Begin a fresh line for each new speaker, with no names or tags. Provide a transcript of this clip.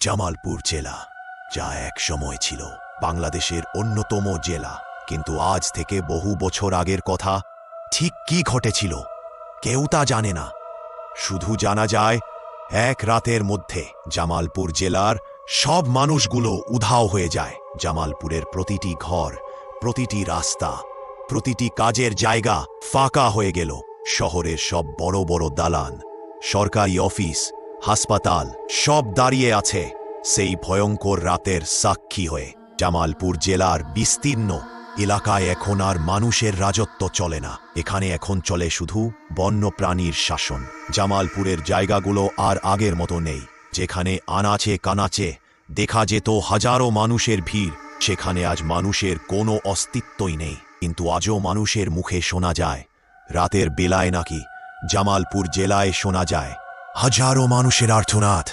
জামালপুর জেলা, যা এক সময় ছিল বাংলাদেশের অন্যতম জেলা, কিন্তু আজ থেকে বহু বছর আগের কথা। ঠিক কি ঘটেছিল কেউ তা জানে না। শুধু জানা যায়, এক রাতের মধ্যে জামালপুর জেলার সব মানুষগুলো উধাও হয়ে যায়। জামালপুরের প্রতিটি ঘর, প্রতিটি রাস্তা, প্রতিটি কাজের জায়গা ফাঁকা হয়ে গেল। শহরের সব বড় বড় দালান, সরকারি অফিস, হাসপাতাল সব দাঁড়িয়ে আছে সেই ভয়ঙ্কর রাতের সাক্ষী হয়ে। জামালপুর জেলার বিস্তীর্ণ এলাকায় এখন আর মানুষের রাজত্ব চলে না। এখানে এখন চলে শুধু বন্যপ্রাণীর শাসন। জামালপুরের জায়গাগুলো আর আগের মতো নেই। যেখানে আনাচে কানাচে দেখা যেত হাজারো মানুষের ভিড়, সেখানে আজ মানুষের কোনো অস্তিত্বই নেই। কিন্তু আজও মানুষের মুখে শোনা যায়, রাতের বেলায় নাকি জামালপুর জেলায় শোনা যায় হাজারো মানুষের আর্তনাদ।